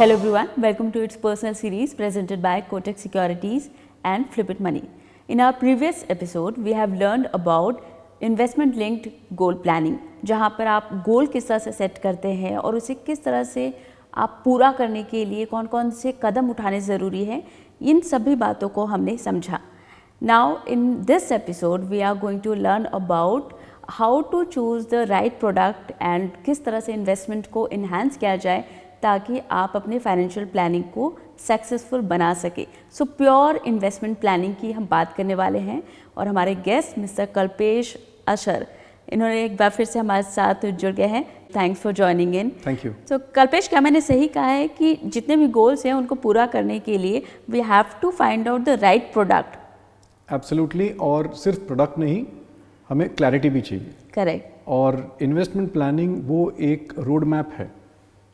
Hello everyone, welcome to its personal series presented by Kotak Securities and Flip It Money. In our previous episode, we have learned about investment linked goal planning, जहाँ पर आप गोल किस तरह से set करते हैं और उसे किस तरह से आप पूरा करने के लिए कौन कौन से कदम उठाने ज़रूरी हैं, इन सभी बातों को हमने समझा. Now in this episode, we are going to learn about how to choose the right product and किस तरह से इन्वेस्टमेंट को इन्हांस किया जाए ताकि आप अपने फाइनेंशियल प्लानिंग को सक्सेसफुल बना सके. सो प्योर इन्वेस्टमेंट प्लानिंग की हम बात करने वाले हैं और हमारे गेस्ट मिस्टर कल्पेश अशर, इन्होंने एक बार फिर से हमारे साथ जुड़ गए हैं. Thanks for joining in. Thank you. तो कल्पेश, क्या मैंने सही कहा है कि जितने भी गोल्स हैं उनको पूरा करने के लिए we have to find out the right product? Absolutely. और सिर्फ प्रोडक्ट नहीं, हमें क्लैरिटी भी चाहिए. करेक्ट. और इन्वेस्टमेंट प्लानिंग वो एक रोड मैप है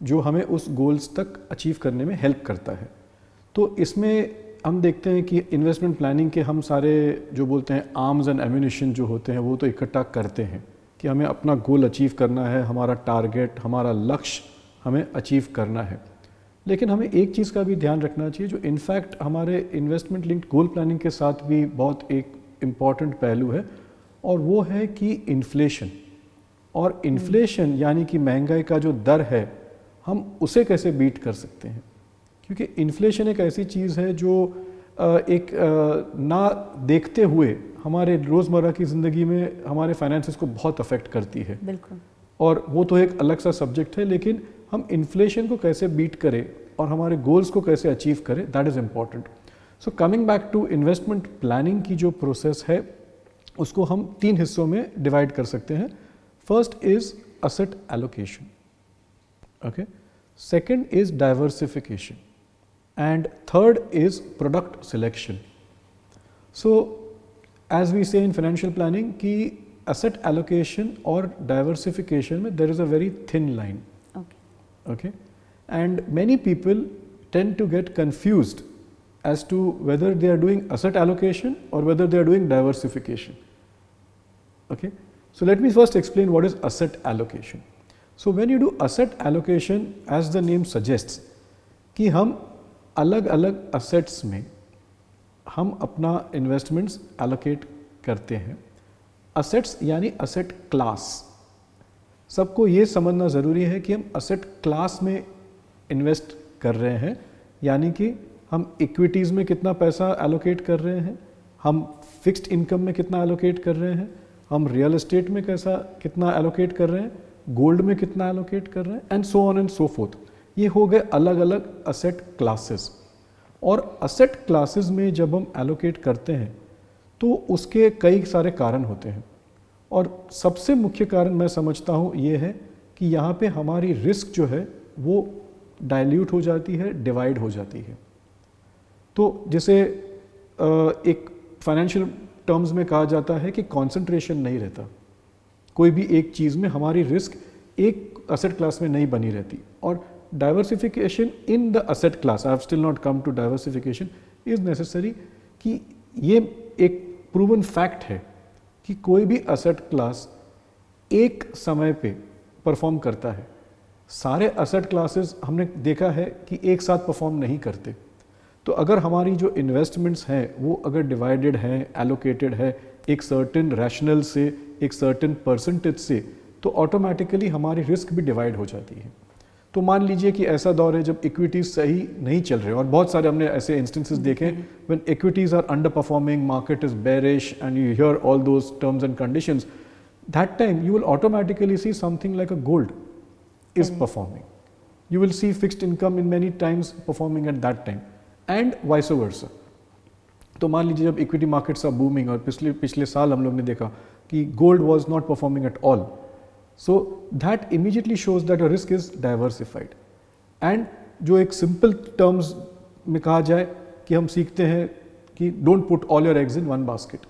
जो हमें उस गोल्स तक अचीव करने में हेल्प करता है. तो इसमें हम देखते हैं कि इन्वेस्टमेंट प्लानिंग के हम सारे जो बोलते हैं आर्म्स एंड एम्यूनिशन जो होते हैं वो तो इकट्ठा करते हैं कि हमें अपना गोल अचीव करना है, हमारा टारगेट, हमारा लक्ष्य हमें अचीव करना है. लेकिन हमें एक चीज़ का भी ध्यान रखना चाहिए जो इनफैक्ट हमारे इन्वेस्टमेंट लिंक्ड गोल प्लानिंग के साथ भी बहुत एक इम्पॉर्टेंट पहलू है, और वो है कि इन्फ्लेशन. और इन्फ्लेशन यानी कि महंगाई का जो दर है, हम उसे कैसे बीट कर सकते हैं. क्योंकि इन्फ्लेशन एक ऐसी चीज़ है जो ना देखते हुए हमारे रोज़मर्रा की ज़िंदगी में हमारे फाइनेंसेस को बहुत अफेक्ट करती है. बिल्कुल. और वो तो एक अलग सा सब्जेक्ट है, लेकिन हम इन्फ्लेशन को कैसे बीट करें और हमारे गोल्स को कैसे अचीव करें, that is important. So coming back to investment planning की जो प्रोसेस है उसको हम 3 हिस्सों में डिवाइड कर सकते हैं. First is asset allocation. Okay. Second is diversification, and third is product selection. So, as we say in financial planning, कि asset allocation और diversification में there is a very thin line. Okay. Okay. And many people tend to get confused as to whether they are doing asset allocation or whether they are doing diversification. Okay. So let me first explain what is asset allocation. So when you do asset allocation, as the name suggests, कि हम अलग अलग assets में हम अपना investments allocate करते हैं. Assets यानी asset class. सबको ये समझना ज़रूरी है कि हम asset class में invest कर रहे हैं, यानी कि हम equities में कितना पैसा allocate कर रहे हैं, हम fixed income में कितना allocate कर रहे हैं, हम real estate में कितना allocate कर रहे हैं, गोल्ड में कितना एलोकेट कर रहे हैं, and so on and so fourth. ये हो गए अलग अलग असेट क्लासेस. और असेट क्लासेस में जब हम एलोकेट करते हैं तो उसके कई सारे कारण होते हैं, और सबसे मुख्य कारण मैं समझता हूँ ये है कि यहाँ पे हमारी रिस्क जो है वो डाइल्यूट हो जाती है, डिवाइड हो जाती है. तो जैसे एक फाइनेंशियल टर्म्स में कहा जाता है कि कॉन्सेंट्रेशन नहीं रहता. कोई भी एक चीज़ में हमारी रिस्क एक असेट क्लास में नहीं बनी रहती. और diversification in the asset class, I have still not come to diversification, is necessary. कि ये एक प्रूवन फैक्ट है कि कोई भी असेट क्लास एक समय पे परफॉर्म करता है. सारे असेट क्लासेस हमने देखा है कि एक साथ परफॉर्म नहीं करते. तो अगर हमारी जो इन्वेस्टमेंट्स हैं वो अगर डिवाइडेड हैं, एलोकेटेड है एक सर्टेन रैशनल से, एक सर्टेन परसेंटेज से, तो ऑटोमेटिकली हमारी रिस्क भी डिवाइड हो जाती है. तो मान लीजिए कि ऐसा दौर है जब इक्विटीज सही नहीं चल रहे, और बहुत सारे हमने ऐसे इंस्टेंसेस देखे when equities are under performing, market is bearish and you hear all those terms and conditions, that time you will automatically see something like a gold is performing. You will see fixed income in many times performing at that time and vice versa. तो मान लीजिए जब equity markets are booming और पिछले साल हम लोग ने देखा कि gold was not performing at all, so that immediately shows that a risk is diversified. And जो एक सिंपल टर्म्स में कहा जाए कि हम सीखते हैं कि don't put all your eggs in one basket.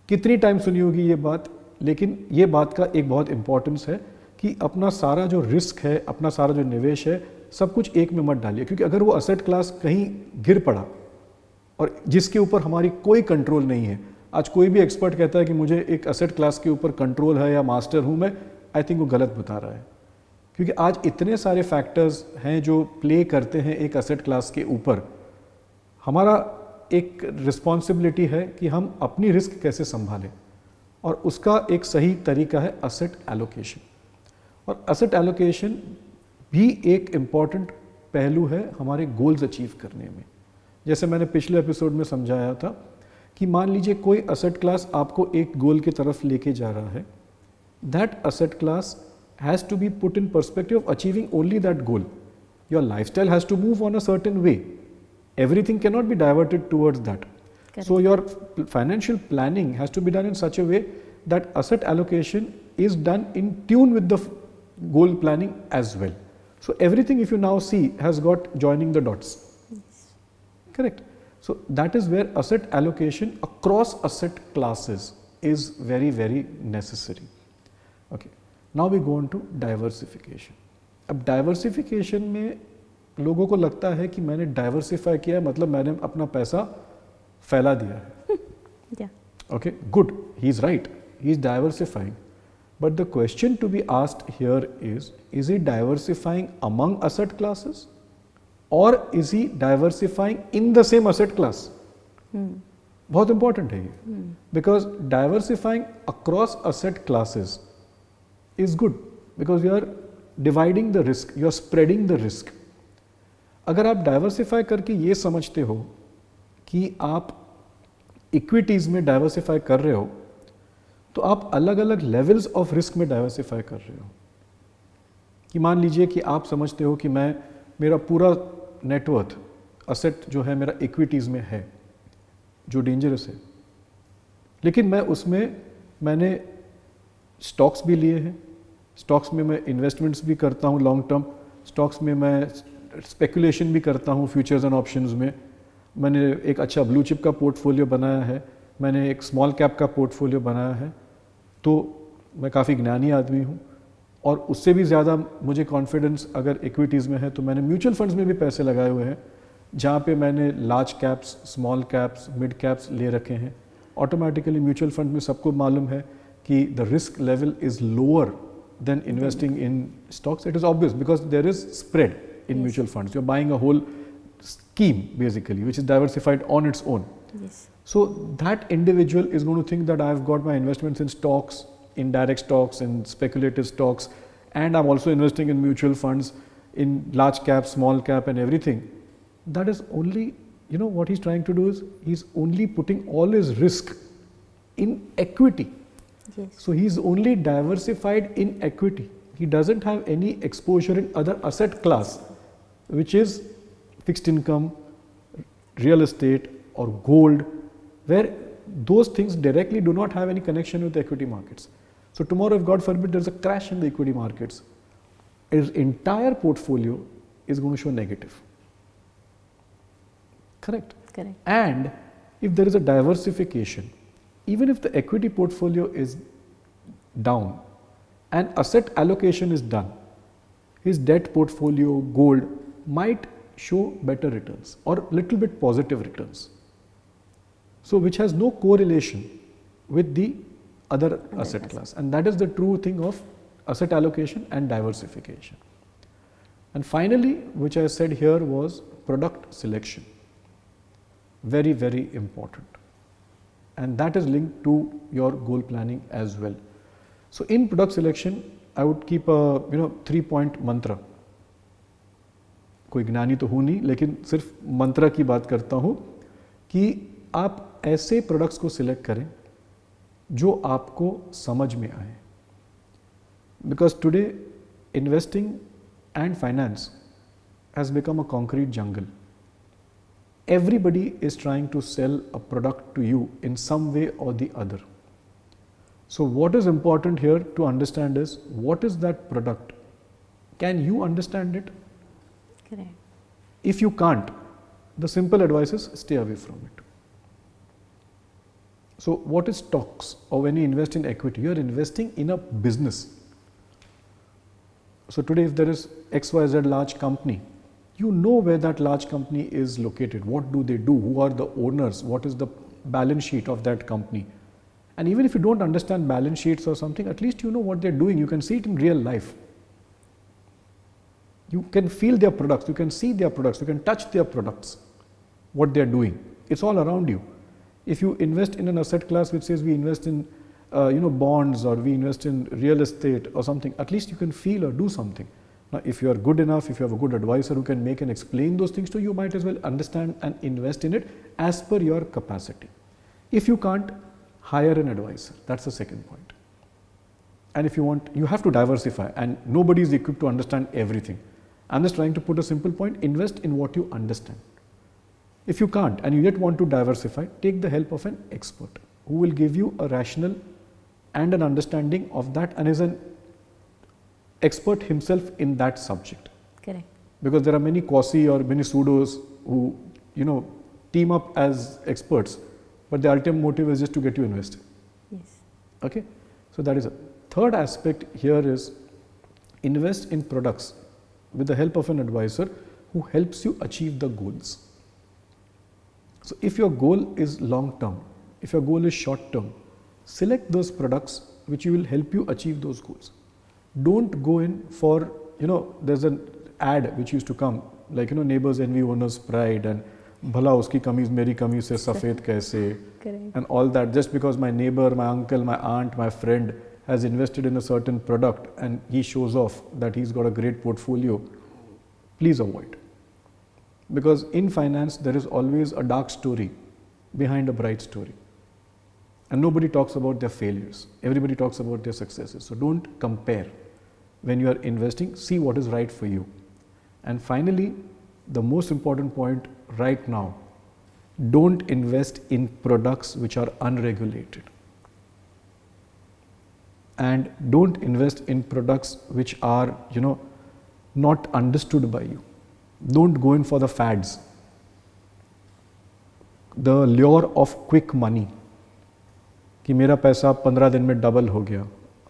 कितनी टाइम सुनी होगी ये बात, लेकिन ये बात का एक बहुत इंपॉर्टेंस है कि अपना सारा जो रिस्क है, अपना सारा जो निवेश है, सब कुछ एक में मत डालिए. क्योंकि अगर वो असेट क्लास कहीं गिर पड़ा और जिसके ऊपर हमारी कोई कंट्रोल नहीं है, आज कोई भी एक्सपर्ट कहता है कि मुझे एक असेट क्लास के ऊपर कंट्रोल है या मास्टर हूँ मैं, आई थिंक वो गलत बता रहा है. क्योंकि आज इतने सारे फैक्टर्स हैं जो प्ले करते हैं एक असेट क्लास के ऊपर। हमारा एक रिस्पॉन्सिबिलिटी है कि हम अपनी रिस्क कैसे संभालें, और उसका एक सही तरीका है असेट एलोकेशन। और असेट एलोकेशन भी एक इम्पॉर्टेंट पहलू है हमारे गोल्स अचीव करने में। जैसे मैंने पिछले एपिसोड में समझाया था कि मान लीजिए कोई असेट क्लास आपको एक गोल की तरफ लेके जा रहा है, that asset class has to be put in perspective of achieving only that goal. Your lifestyle has to move on a certain way. Everything cannot be diverted towards that. Correct. So your financial planning has to be done in such a way that asset allocation is done in tune with the goal planning as well. So everything, if you now see, has got joining the dots. Yes. Correct. So that is where asset allocation across asset classes is very, very necessary. Okay. Now we go on to diversification. अब diversification में लोगों को लगता है कि मैंने diversify किया मतलब मैंने अपना पैसा फैला दिया है. Yeah. Okay, good. He's right. He's diversifying. But the question to be asked here is he diversifying among asset classes or is he diversifying in the same asset class? बहुत important है ये. Because diversifying across asset classes is good because you are dividing the risk, you are spreading the risk. अगर आप diversify करके ये समझते हो कि आप इक्विटीज़ में डाइवर्सिफाई कर रहे हो, तो आप अलग अलग लेवल्स ऑफ रिस्क में डाइवर्सिफाई कर रहे हो. कि मान लीजिए कि आप समझते हो कि मैं मेरा पूरा नेटवर्थ असेट जो है मेरा इक्विटीज़ में है जो डेंजरस है, लेकिन मैं उसमें मैंने स्टॉक्स भी लिए हैं, स्टॉक्स में मैं इन्वेस्टमेंट्स भी करता हूँ लॉन्ग टर्म, स्टॉक्स में मैं स्पेकुलेशन भी करता हूँ फ्यूचर्स एंड ऑप्शंस में, मैंने एक अच्छा ब्लू चिप का पोर्टफोलियो बनाया है, मैंने एक स्मॉल कैप का पोर्टफोलियो बनाया है, तो मैं काफ़ी ज्ञानी आदमी हूँ. और उससे भी ज़्यादा मुझे कॉन्फिडेंस अगर इक्विटीज़ में है तो मैंने म्यूचुअल फंड्स में भी पैसे लगाए हुए हैं जहाँ पे मैंने large caps, small caps, mid caps ले रखे हैं. ऑटोमेटिकली म्यूचुअल फंड में सबको मालूम है कि the risk level is lower than investing in stocks. It is obvious because there is spread in mutual funds. You're buying a whole scheme basically which is diversified on its own. Yes. So that individual is going to think that I've got my investments in stocks, in direct stocks, in speculative stocks, and I'm also investing in mutual funds, in large cap, small cap and everything. That is only, you know what he's trying to do is he's only putting all his risk in equity. Yes. So he's only diversified in equity. He doesn't have any exposure in other asset class, which is fixed income, real estate or gold, where those things directly do not have any connection with the equity markets. So tomorrow, if God forbid there's a crash in the equity markets, his entire portfolio is going to show negative. Correct? Correct. And if there is a diversification, even if the equity portfolio is down and asset allocation is done, his debt portfolio, gold might show better returns or little bit positive returns. So which has no correlation with the other asset class, and that is the true thing of asset allocation and diversification. And finally, which I said here was product selection. Very, very important. And that is linked to your goal planning as well. So in product selection, I would keep a 3-point mantra. कोई ज्ञानी तो हूँ नहीं, लेकिन सिर्फ मंत्र की बात करता हूँ कि आप ऐसे प्रोडक्ट्स को सिलेक्ट करें जो आपको समझ में आए. Because today investing and finance has become a concrete jungle. Everybody is trying to sell a product to you in some way or the other. So what is important here to understand is, what is that product? Can you understand it? Correct. If you can't, the simple advice is stay away from it. So what is stocks, or when you invest in equity, you are investing in a business. So today if there is XYZ large company, you know where that large company is located, what do they do, who are the owners, what is the balance sheet of that company. And even if you don't understand balance sheets or something, at least you know what they're doing, you can see it in real life. You can feel their products, you can see their products, you can touch their products, what they are doing. It's all around you. If you invest in an asset class which says we invest in bonds, or we invest in real estate or something, at least you can feel or do something. Now, if you are good enough, if you have a good advisor who can make and explain those things to you, you might as well understand and invest in it as per your capacity. If you can't, hire an advisor. That's the second point. And if you want, you have to diversify, and nobody is equipped to understand everything. I'm just trying to put a simple point: invest in what you understand. If you can't and you yet want to diversify, take the help of an expert who will give you a rational and an understanding of that, and is an expert himself in that subject. Correct. Because there are many quasi or many pseudos who team up as experts, but the ultimate motive is just to get you invested. Yes. Okay, so that is a third aspect here is invest in products with the help of an advisor who helps you achieve the goals. So if your goal is long term, if your goal is short term, select those products which will help you achieve those goals. Don't go in for, there's an ad which used to come like, neighbors envy owner's pride, and bhala uski kameez meri kameez se safed kaise, and all that, just because my neighbor, my uncle, my aunt, my friend has invested in a certain product and he shows off that he's got a great portfolio. Please avoid. Because in finance, there is always a dark story behind a bright story. And nobody talks about their failures. Everybody talks about their successes. So don't compare. When you are investing, see what is right for you. And finally, the most important point right now, don't invest in products which are unregulated. And don't invest in products which are, not understood by you. Don't go in for the fads. The lure of quick money. कि मेरा पैसा 15 दिन में double हो गया.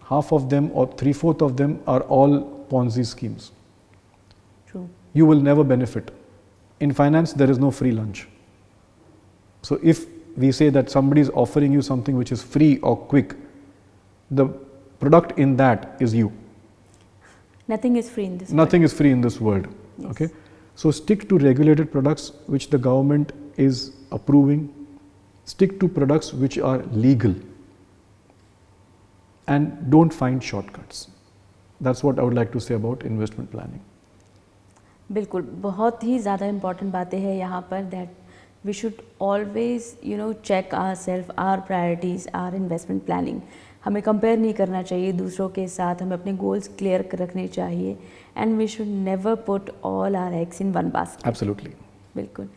Half of them or 3/4 of them are all Ponzi schemes. True. You will never benefit. In finance, there is no free lunch. So if we say that somebody is offering you something which is free or quick, the product in that is you. Nothing is free in this Nothing is free in this world. Yes. Okay. So stick to regulated products which the government is approving. Stick to products which are legal. And don't find shortcuts. That's what I would like to say about investment planning. बिल्कुल, बहुत ही ज़्यादा important बातें हैं यहाँ पर, that we should always check our self, our priorities, our investment planning. हमें compare नहीं करना चाहिए दूसरों के साथ, हमें अपने गोल्स क्लियर रखने चाहिए, and we should never put all our eggs in one basket. Absolutely. बिल्कुल.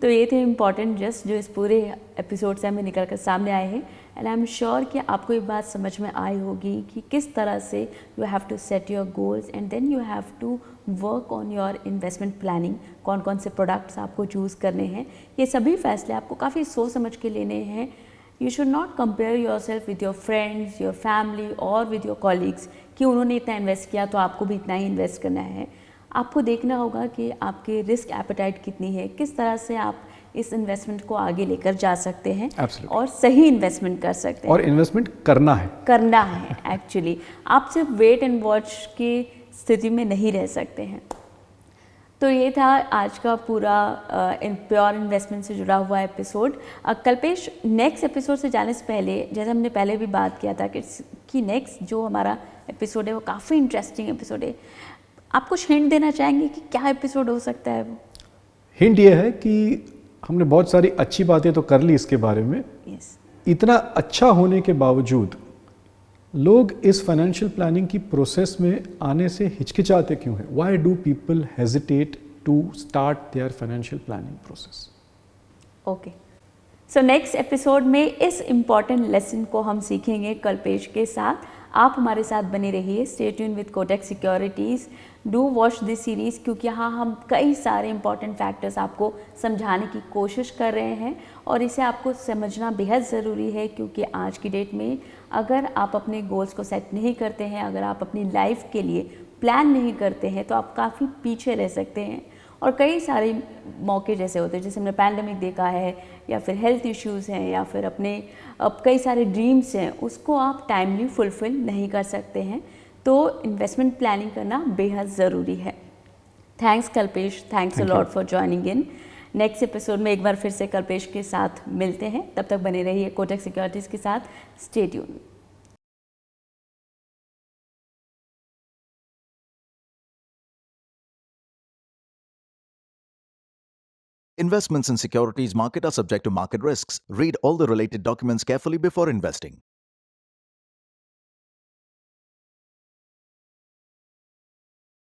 तो ये थे इम्पॉर्टेंट जस्ट जो इस पूरे एपिसोड से हमें निकल कर सामने आए हैं, एंड आई एम श्योर कि आपको ये बात समझ में आई होगी कि किस तरह से you have to set your goals and then you have to work on your investment planning. कौन कौन से प्रोडक्ट्स आपको चूज़ करने हैं, ये सभी फैसले आपको काफ़ी सोच समझ के लेने हैं. You should not compare your self with your friends, your family और विद योर कॉलीग्स कि उन्होंने इतना इन्वेस्ट किया तो आपको भी इतना ही इन्वेस्ट करना है. आपको देखना होगा कि आपके रिस्क एपेटाइट कितनी है, किस तरह से आप इस इन्वेस्टमेंट को आगे लेकर जा सकते हैं. Absolutely. और सही इन्वेस्टमेंट कर सकते हैं. और इन्वेस्टमेंट करना है एक्चुअली. आप सिर्फ वेट एंड वॉच की स्थिति में नहीं रह सकते हैं. तो ये था आज का पूरा प्योर इन्वेस्टमेंट से जुड़ा हुआ एपिसोड. कल्पेश, नेक्स्ट एपिसोड से जाने से पहले, जैसे हमने पहले भी बात किया था कि नेक्स्ट जो हमारा एपिसोड है वो काफ़ी इंटरेस्टिंग एपिसोड है. आप कुछ हिंट देना चाहेंगे कि क्या एपिसोड हो सकता है वो? हिंट ये है कि हमने बहुत सारी अच्छी बातें तो कर ली इसके बारे में. Yes. इतना अच्छा होने के बावजूद लोग इस फाइनेंशियल प्लानिंग की प्रोसेस में आने से हिचकिचाते क्यों हैं? Why do people hesitate to start their financial planning process? Okay. So next episode में इस इम्पॉर्टेंट लेसन को हम सीखेंगे कल्पेश के साथ. आप हमारे साथ बने रहिए. Stay tune with Kotak securities. Do watch this series, क्योंकि यहाँ हम कई सारे इंपॉर्टेंट फैक्टर्स आपको समझाने की कोशिश कर रहे हैं और इसे आपको समझना बेहद ज़रूरी है, क्योंकि आज की डेट में अगर आप अपने गोल्स को सेट नहीं करते हैं, अगर आप अपनी लाइफ के लिए प्लान नहीं करते हैं, तो आप काफ़ी पीछे रह सकते हैं. और कई सारे मौके जैसे होते हैं, जैसे हमने पैंडमिक देखा है, या फिर हेल्थ इश्यूज़ हैं, या फिर अपने कई सारे ड्रीम्स हैं, उसको आप टाइमली फुलफ़िल नहीं कर सकते हैं. तो इन्वेस्टमेंट प्लानिंग करना बेहद ज़रूरी है. Thanks Kalpesh, thanks a Thank you. Lot for joining in. Next episode में एक बार फिर से कल्पेश के साथ मिलते हैं, तब तक बने रहिए कोटक सिक्योरिटीज़ के साथ। Stay tune. Investments in securities market are subject to market risks. Read all the related documents carefully before investing.